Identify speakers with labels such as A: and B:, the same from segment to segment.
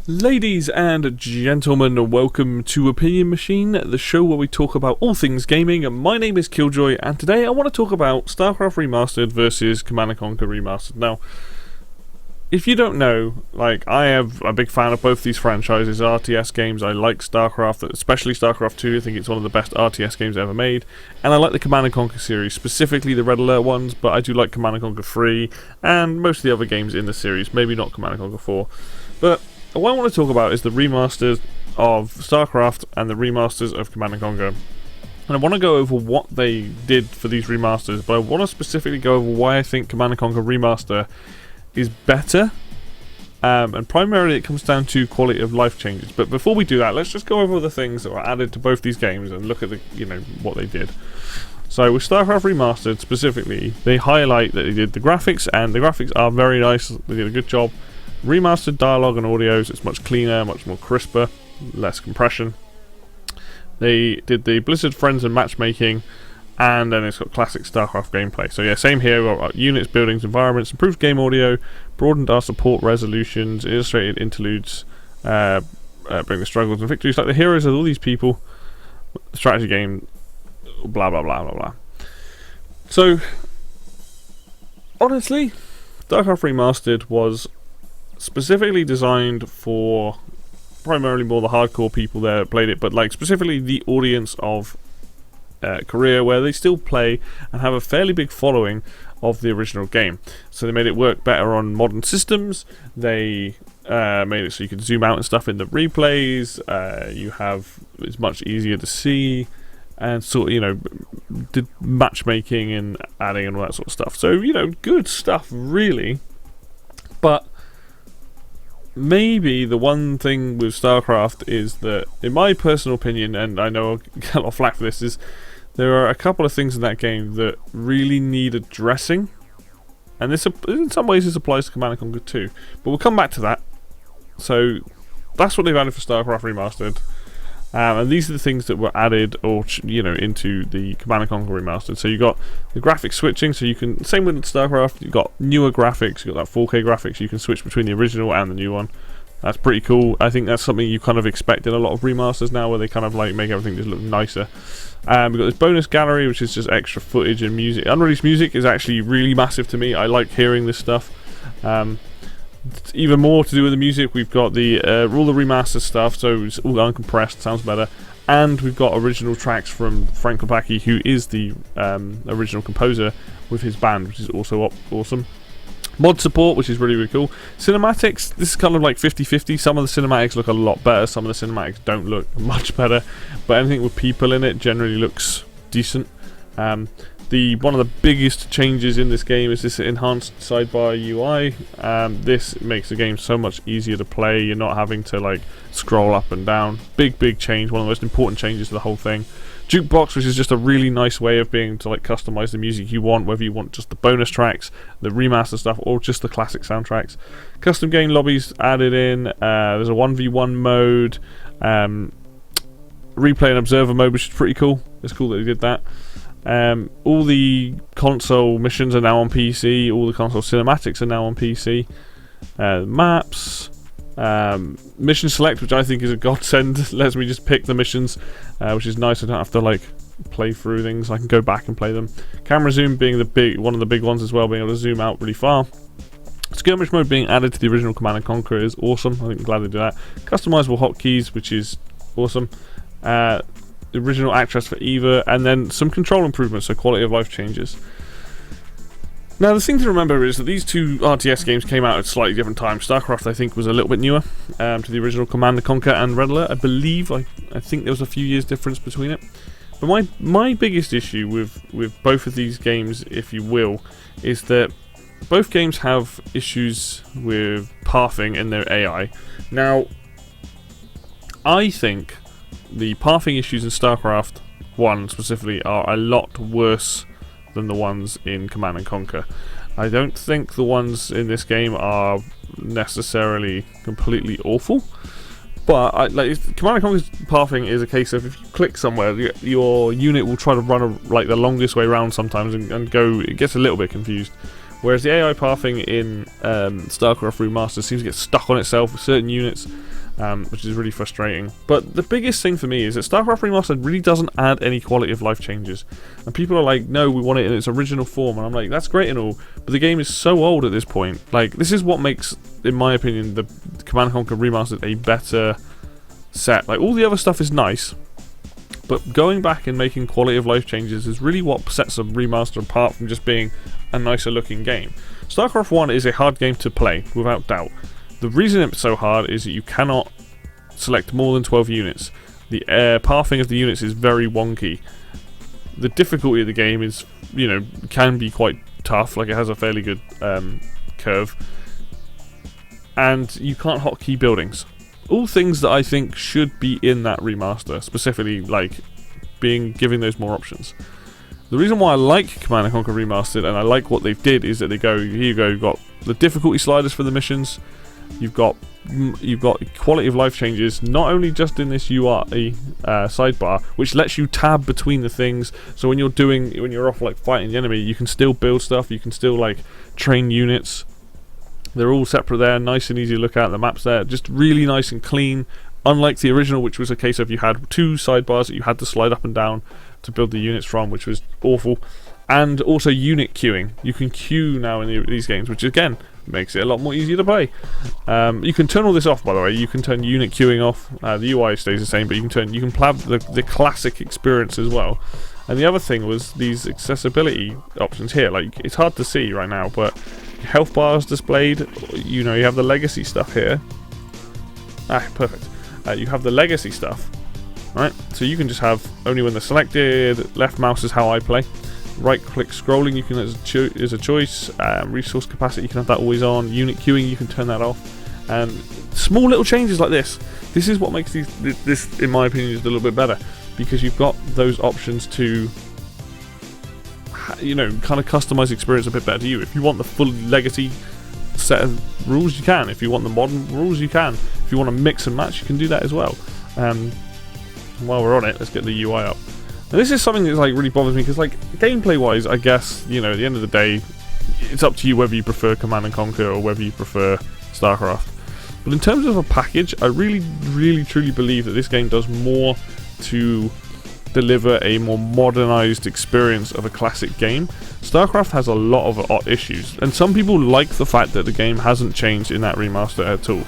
A: Ladies and gentlemen, welcome to Opinion Machine, the show where we talk about all things gaming. My name is Killjoy, and today I want to talk about Starcraft Remastered versus Command & Conquer Remastered. Now, if you don't know, I am a big fan of both these franchises, RTS games. I like Starcraft, especially Starcraft 2. I think it's one of the best RTS games ever made. And I like the Command & Conquer series, specifically the Red Alert ones, but I do like Command & Conquer 3 and most of the other games in the series, maybe not Command & Conquer 4. But what I want to talk about is the remasters of StarCraft and the remasters of Command & Conquer. And I want to go over what they did for these remasters, but I want to specifically go over why I think Command & Conquer Remaster is better. And primarily it comes down to quality of life changes. But before we do that, let's just go over the things that were added to both these games and look at the, what they did. So with StarCraft Remastered specifically, they highlight that they did the graphics, and the graphics are very nice. They did a good job. Remastered dialogue and audio, so it's much cleaner, much more crisper, less compression. They did the Blizzard Friends and matchmaking, and then it's got classic StarCraft gameplay. So yeah, same here. We've got units, buildings, environments, improved game audio, broadened our support resolutions, illustrated interludes, bring the struggles and victories, like the heroes of all these people. Strategy game, blah blah blah blah blah. So honestly, StarCraft Remastered was specifically designed for primarily more the hardcore people that played it, but specifically the audience of Korea, where they still play and have a fairly big following of the original game. So they made it work better on modern systems. They made it so you can zoom out and stuff in the replays. It's much easier to see, and did matchmaking and adding and all that sort of stuff. So good stuff really. But maybe the one thing with StarCraft is that, in my personal opinion, and I know I'll get a lot of flack for this, is there are a couple of things in that game that really need addressing. And this, in some ways, this applies to Command & Conquer 2. But we'll come back to that. So that's what they've added for StarCraft Remastered. And these are the things that were added, or into the Command & Conquer Remastered. So you got the graphics switching. So you can, same with StarCraft, you got newer graphics. You got that 4K graphics. You can switch between the original and the new one. That's pretty cool. I think that's something you kind of expect in a lot of remasters now, where they kind of make everything just look nicer. We've got this bonus gallery, which is just extra footage and music. Unreleased music is actually really massive to me. I like hearing this stuff. Even more to do with the music, we've got the all the remaster stuff, so it's all uncompressed, sounds better, and we've got original tracks from Frank Kopacki, who is the original composer, with his band, which is also awesome. Mod support, which is really, really cool. Cinematics, this is kind of 50-50. Some of the cinematics look a lot better, some of the cinematics don't look much better, but anything with people in it generally looks decent. One of the biggest changes in this game is this enhanced sidebar UI. This makes the game so much easier to play. You're not having to scroll up and down. Big change, one of the most important changes to the whole thing. Jukebox, which is just a really nice way of being to customize the music you want, whether you want just the bonus tracks, the remaster stuff, or just the classic soundtracks. Custom game lobbies added in. There's a 1v1 mode, replay and observer mode, which is pretty cool. It's cool that they did that. All the console missions are now on PC. All the console cinematics are now on PC. Maps, mission select, which I think is a godsend, lets me just pick the missions, which is nice. I don't have to play through things. I can go back and play them. Camera zoom being one of the big ones as well, being able to zoom out really far. Skirmish mode being added to the original Command & Conquer is awesome. I think I'm glad they did that. Customizable hotkeys, which is awesome. The original actress for Eva, and then some control improvements, so quality of life changes. Now, the thing to remember is that these two RTS games came out at slightly different times. StarCraft, I think, was a little bit newer to the original Command & Conquer and Red Alert. I believe, I think there was a few years difference between it. But my biggest issue with both of these games, if you will, is that both games have issues with pathing in their AI. Now, I think the pathing issues in StarCraft 1 specifically are a lot worse than the ones in Command & Conquer. I don't think the ones in this game are necessarily completely awful, but Command & Conquer's pathing is a case of, if you click somewhere, your unit will try to run the longest way around sometimes and go. It gets a little bit confused. Whereas the AI pathing in StarCraft Remastered seems to get stuck on itself with certain units. which is really frustrating. But the biggest thing for me is that Starcraft Remastered really doesn't add any quality of life changes. And people are like, no, we want it in its original form. And I'm like, that's great and all, but the game is so old at this point. Like, this is what makes, in my opinion, the Command & Conquer Remastered a better set. Like, all the other stuff is nice, but going back and making quality of life changes is really what sets a remaster apart from just being a nicer looking game. StarCraft 1 is a hard game to play, without doubt. The reason it's so hard is that you cannot select more than 12 units. The pathing of the units is very wonky. The difficulty of the game is, can be quite tough, like it has a fairly good curve. And you can't hotkey buildings. All things that I think should be in that remaster, specifically like giving those more options. The reason why I like Command & Conquer Remastered and I like what they've did is that they go, here you go, you've got the difficulty sliders for the missions, you've got quality of life changes, not only just in this UI sidebar, which lets you tab between the things, so when you're off like fighting the enemy, you can still build stuff, you can still like train units. They're all separate there, nice and easy to look at. The map's there, just really nice and clean. Unlike the original, which was a case of you had two sidebars that you had to slide up and down to build the units from, which was awful. And also unit queuing. You can queue now in these games, which again makes it a lot more easier to play. You can turn all this off, by the way. You can turn unit queuing off. The UI stays the same, but you can have the classic experience as well. And the other thing was these accessibility options here. Like, it's hard to see right now, but health bars displayed. You have the legacy stuff here. Perfect. You have the legacy stuff, right? So you can just have only when they're selected. Left mouse is how I play. Right click scrolling you can is a choice. Resource capacity, you can have that always on. Unit queuing, you can turn that off. And small little changes like this is what makes this, in my opinion, just a little bit better, because you've got those options to kind of customize the experience a bit better to you. If you want the full legacy set of rules, you can. If you want the modern rules, you can. If you want to mix and match, you can do that as well. While we're on it, let's get the UI up. Now, this is something that like really bothers me, because like gameplay wise, I guess at the end of the day, it's up to you whether you prefer Command & Conquer or whether you prefer StarCraft. But in terms of a package, I really, really, truly believe that this game does more to deliver a more modernized experience of a classic game. StarCraft has a lot of issues, and some people like the fact that the game hasn't changed in that remaster at all.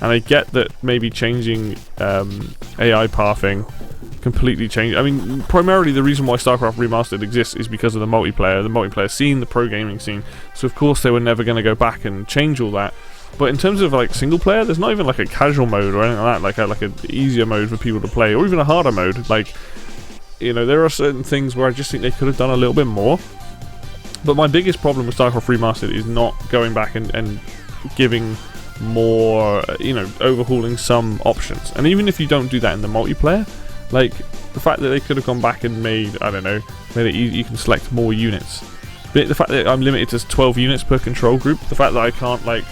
A: And I get that maybe changing AI pathing completely changed. I mean, primarily the reason why StarCraft Remastered exists is because of the multiplayer scene, the pro gaming scene. So of course they were never going to go back and change all that. But in terms of like single player, there's not even like a casual mode or anything like that, like an easier mode for people to play, or even a harder mode. Like, there are certain things where I just think they could have done a little bit more. But my biggest problem with StarCraft Remastered is not going back and giving more, overhauling some options. And even if you don't do that in the multiplayer, like the fact that they could have gone back and made it you can select more units. But the fact that I'm limited to 12 units per control group, the fact that I can't like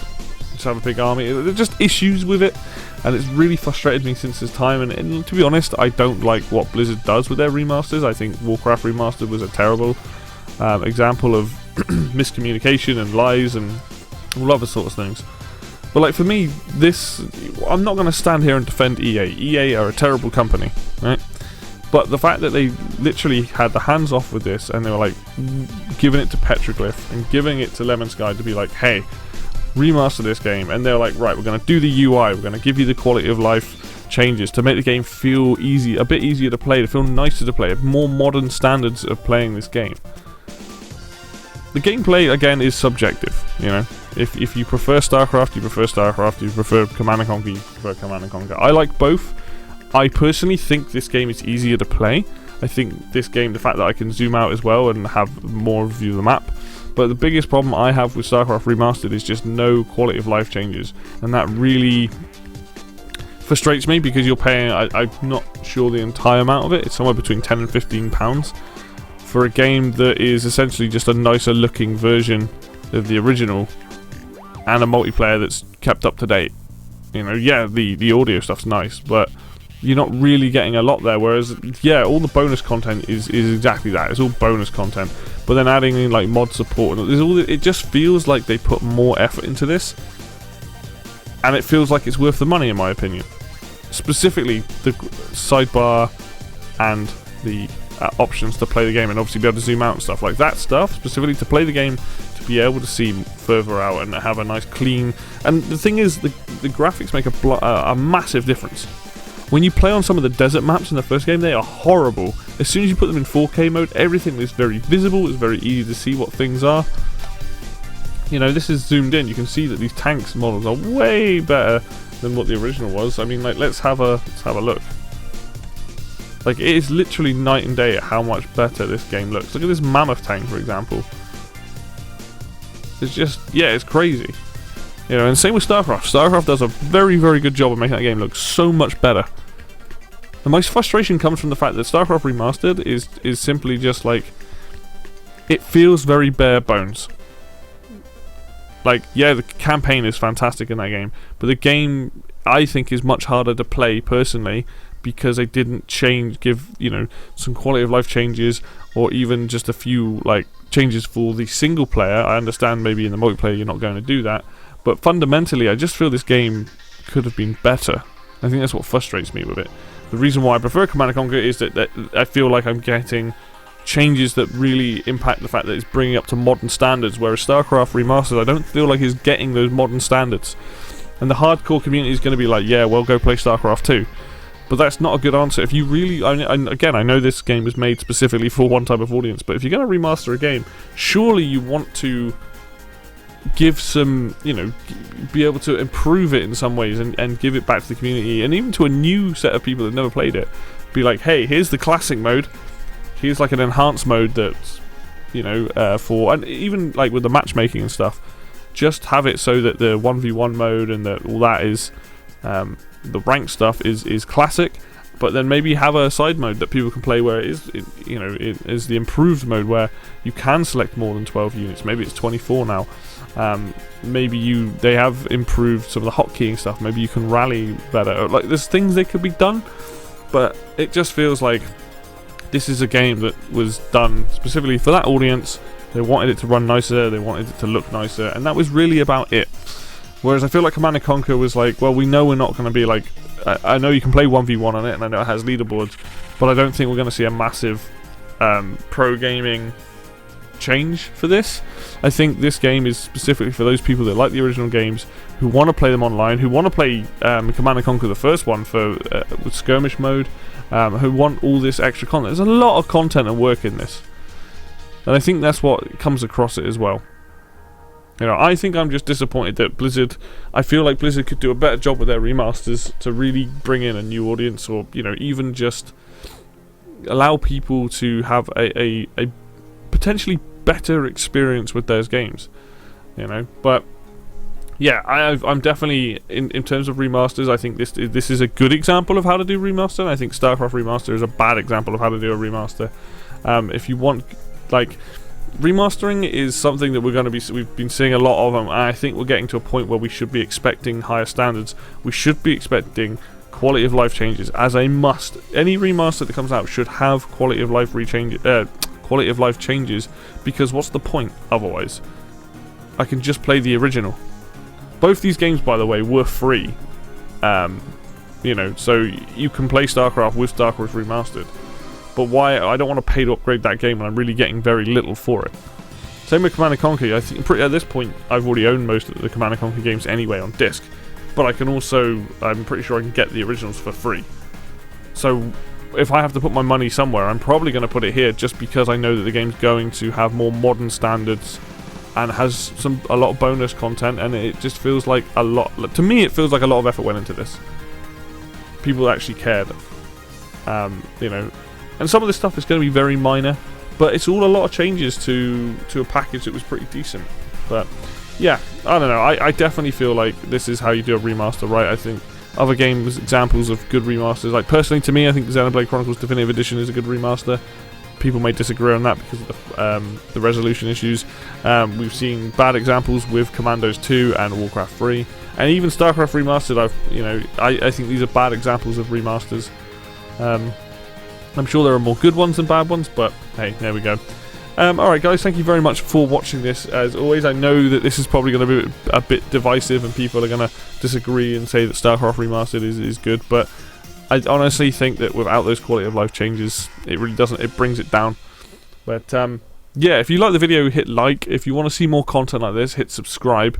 A: just have a big army, there's just issues with it, and it's really frustrated me since this time. And to be honest, I don't like what Blizzard does with their remasters. I think Warcraft Remastered was a terrible example of miscommunication and lies and all other sorts of things. But like for me, I'm not going to stand here and defend EA. EA are a terrible company, right? But the fact that they literally had the hands off with this, and they were like giving it to Petroglyph and giving it to Lemon Sky to be like, hey, remaster this game, and they're like, right, we're going to do the UI, we're going to give you the quality of life changes to make the game feel a bit easier to play, to feel nicer to play, more modern standards of playing this game. The gameplay, again, is subjective, If you prefer StarCraft, you prefer StarCraft. You prefer Command & Conquer, you prefer Command & Conquer. I like both. I personally think this game is easier to play. I think this game, the fact that I can zoom out as well and have more view of the map. But the biggest problem I have with StarCraft Remastered is just no quality of life changes. And that really frustrates me, because you're paying, I'm not sure the entire amount of it. It's somewhere between £10 and £15 for a game that is essentially just a nicer looking version of the original, and a multiplayer that's kept up to date. The audio stuff's nice, but you're not really getting a lot there. Whereas, all the bonus content is exactly that. It's all bonus content. But then adding in like mod support, it just feels like they put more effort into this. and it feels like it's worth the money, in my opinion. Specifically, the sidebar and the options to play the game, and obviously be able to zoom out and stuff like that stuff, specifically to play the game, to be able to see further out and have a nice clean. And the thing is, the graphics make a massive difference. When you play on some of the desert maps in the first game, they are horrible. As soon as you put them in 4K mode, everything is very visible, it's very easy to see what things are. You know, this is zoomed in, you can see that these tanks models are way better than what the original was. I mean, like, let's have a look. Like, it is literally night and day at how much better this game looks. Look at this mammoth tank, for example. It's just, yeah, it's crazy. You know, and same with StarCraft. StarCraft does a very, very good job of making that game look so much better. And my frustration comes from the fact that StarCraft Remastered is simply just like, it feels very bare bones. Like, yeah, the campaign is fantastic in that game, but the game, I think, is much harder to play personally, because they didn't give, you know, some quality of life changes, or even just a few, like, changes for the single player. I understand maybe in the multiplayer you're not going to do that, but fundamentally I just feel this game could have been better. I think that's what frustrates me with it. The reason why I prefer Command & Conquer is that I feel like I'm getting changes that really impact the fact that it's bringing up to modern standards, whereas StarCraft Remastered, I don't feel like is getting those modern standards. And the hardcore community is going to be like, yeah, well, go play StarCraft 2. But that's not a good answer. If you really, again, I know this game is made specifically for one type of audience, but if you're going to remaster a game, surely you want to give some, you know, be able to improve it in some ways and give it back to the community, and even to a new set of people that never played it. Be like, hey, here's the classic mode, here's like an enhanced mode that's, you know, for, and even like with the matchmaking and stuff, just have it so that the 1v1 mode and that all that is, the rank stuff is classic, but then maybe have a side mode that people can play where it is the improved mode where you can select more than 12 units. Maybe it's 24 now. Maybe they have improved some of the hotkeying stuff. Maybe you can rally better. Like, there's things that could be done, but it just feels like this is a game that was done specifically for that audience. They wanted it to run nicer, they wanted it to look nicer, and that was really about it. Whereas I feel like Command & Conquer was like, well, we know we're not going to be like, I know you can play 1v1 on it, and I know it has leaderboards, but I don't think we're going to see a massive pro gaming change for this. I think this game is specifically for those people that like the original games, who want to play them online, who want to play Command & Conquer, the first one, with skirmish mode, who want all this extra content. There's a lot of content and work in this, and I think that's what comes across it as well. You know, I think I'm just disappointed that Blizzard, I feel like Blizzard could do a better job with their remasters to really bring in a new audience, or, you know, even just allow people to have a potentially better experience with those games, you know. But yeah, I'm definitely, in terms of remasters, I think this is a good example of how to do remaster, and I think StarCraft Remaster is a bad example of how to do a remaster. If you want, like, remastering is something that we've been seeing a lot of, and I think we're getting to a point where we should be expecting higher standards. We should be expecting quality of life changes as a must. Any remaster that comes out should have quality of life changes, because what's the point otherwise? I can just play the original. Both these games, by the way, were free. You know, so you can play StarCraft with StarCraft Remastered. But why? I don't want to pay to upgrade that game when I'm really getting very little for it. Same with Command & Conquer. I think at this point I've already owned most of the Command & Conquer games anyway on disc. But I can also, I'm pretty sure I can get the originals for free. So if I have to put my money somewhere, I'm probably going to put it here, just because I know that the game's going to have more modern standards and has a lot of bonus content, and it just feels like a lot. To me, it feels like a lot of effort went into this. People actually cared. You know. And some of this stuff is going to be very minor, but it's all a lot of changes to a package that was pretty decent. But yeah, I don't know. I definitely feel like this is how you do a remaster, right? I think other games, examples of good remasters, like personally to me, I think Xenoblade Chronicles Definitive Edition is a good remaster. People may disagree on that because of the resolution issues. We've seen bad examples with Commandos 2 and Warcraft 3, and even Starcraft Remastered. I think these are bad examples of remasters. I'm sure there are more good ones than bad ones, but hey, there we go. Alright guys, thank you very much for watching this. As always, I know that this is probably going to be a bit divisive and people are going to disagree and say that Starcraft Remastered is good, but I honestly think that without those quality of life changes, it really doesn't, it brings it down. But yeah, if you like the video, hit like. If you want to see more content like this, hit subscribe.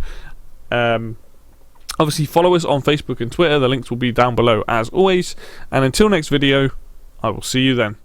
A: Obviously follow us on Facebook and Twitter, the links will be down below as always, and until next video, I will see you then.